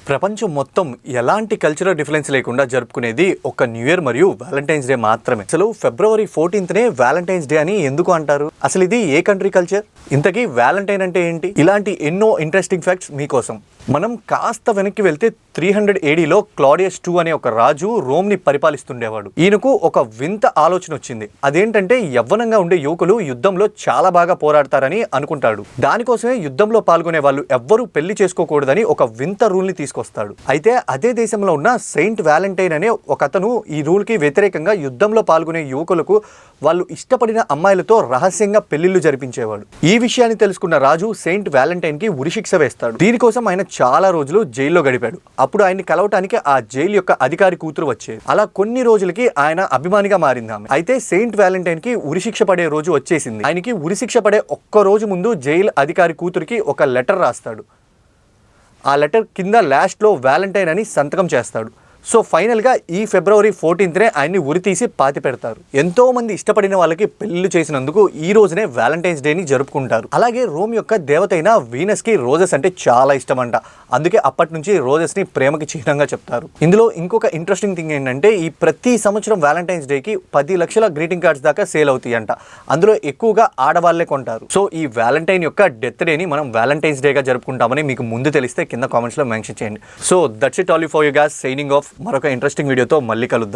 ప్రపంచం మొత్తం ఎలాంటి కల్చరల్ డిఫరెన్స్ లేకుండా జరుపుకునేది ఒక న్యూ ఇయర్ మరియు వ్యాలంటైన్స్ డే మాత్రమే. అసలు ఫిబ్రవరి 14నే వ్యాలంటైన్స్ డే అని ఎందుకు అంటారు? అసలు ఇది ఏ కంట్రీ కల్చర్? ఇంతకీ వ్యాలంటైన్ అంటే ఏంటి? ఇలాంటి ఎన్నో ఇంట్రెస్టింగ్ ఫ్యాక్ట్స్ మీకోసం. మనం కాస్త వెనక్కి వెళ్తే 300 ADలో క్లాడియస్ II అనే ఒక రాజు రోమ్ని పరిపాలిస్తుండేవాడు. ఈయనకు ఒక వింత ఆలోచన వచ్చింది. అదేంటంటే యవ్వనంగా ఉండే యువకులు యుద్ధంలో చాలా బాగా పోరాడతారని అనుకుంటాడు. దానికోసమే యుద్ధంలో పాల్గొనే వాళ్ళు ఎవ్వరూ పెళ్లి చేసుకోకూడదని ఒక వింత రూల్ని తీసుకొస్తాడు. అయితే అదే దేశంలో ఉన్న సెయింట్ వ్యాలంటైన్ అనే ఒక అతను ఈ రూల్కి వ్యతిరేకంగా యుద్ధంలో పాల్గొనే యువకులకు వాళ్ళు ఇష్టపడిన అమ్మాయిలతో రహస్యంగా పెళ్లిళ్లు జరిపించేవాడు. ఈ విషయాన్ని తెలుసుకున్న రాజు సెయింట్ వ్యాలంటైన్ కి ఉరిశిక్ష వేస్తాడు. దీనికోసం ఆయన చాలా రోజులు జైల్లో గడిపాడు. అప్పుడు ఆయన్ని కలవటానికి ఆ జైలు యొక్క అధికారి కూతురు వచ్చేది. అలా కొన్ని రోజులకి ఆయన అభిమానిగా మారింది ఆమె. అయితే సెయింట్ వ్యాలంటైన్ కి ఉరిశిక్ష పడే రోజు వచ్చేసింది. ఆయనకి ఉరిశిక్ష పడే ఒక్క రోజు ముందు జైలు అధికారి కూతురికి ఒక లెటర్ రాస్తాడు. ఆ లెటర్ కింద లాస్ట్లో వ్యాలంటైన్ అని సంతకం చేస్తాడు. సో ఫైనల్గా ఈ ఫిబ్రవరి 14నే ఆయన్ని ఉరి తీసి పాతి పెడతారు. ఎంతో మంది ఇష్టపడిన వాళ్ళకి పెళ్లి చేసినందుకు ఈ రోజునే వ్యాలంటైన్స్ డేని జరుపుకుంటారు. అలాగే రోమ్ యొక్క దేవత అయిన వీనస్ కి రోజెస్ అంటే చాలా ఇష్టం అంట. అందుకే అప్పటి నుంచి రోజెస్ ని ప్రేమకి చిహ్నంగా చెప్తారు. ఇందులో ఇంకొక ఇంట్రెస్టింగ్ థింగ్ ఏంటంటే ఈ ప్రతి సంవత్సరం వ్యాలంటైన్స్ డేకి 10 లక్షల గ్రీటింగ్ కార్డ్స్ దాకా సేల్ అవుతాయి అంట. అందులో ఎక్కువగా ఆడవాళ్లే కొంటారు. సో ఈ వ్యాలంటైన్ యొక్క డెత్ డేని మనం వ్యాలంటైన్స్ డేగా జరుపుకుంటామని మీకు ముందు తెలిస్తే కింద కామెంట్స్ లో మెన్షన్ చేయండి. So that's it all for you guys, signing off. మరొక ఇంట్రెస్టింగ్ వీడియోతో మళ్ళీ కలుద్దాం.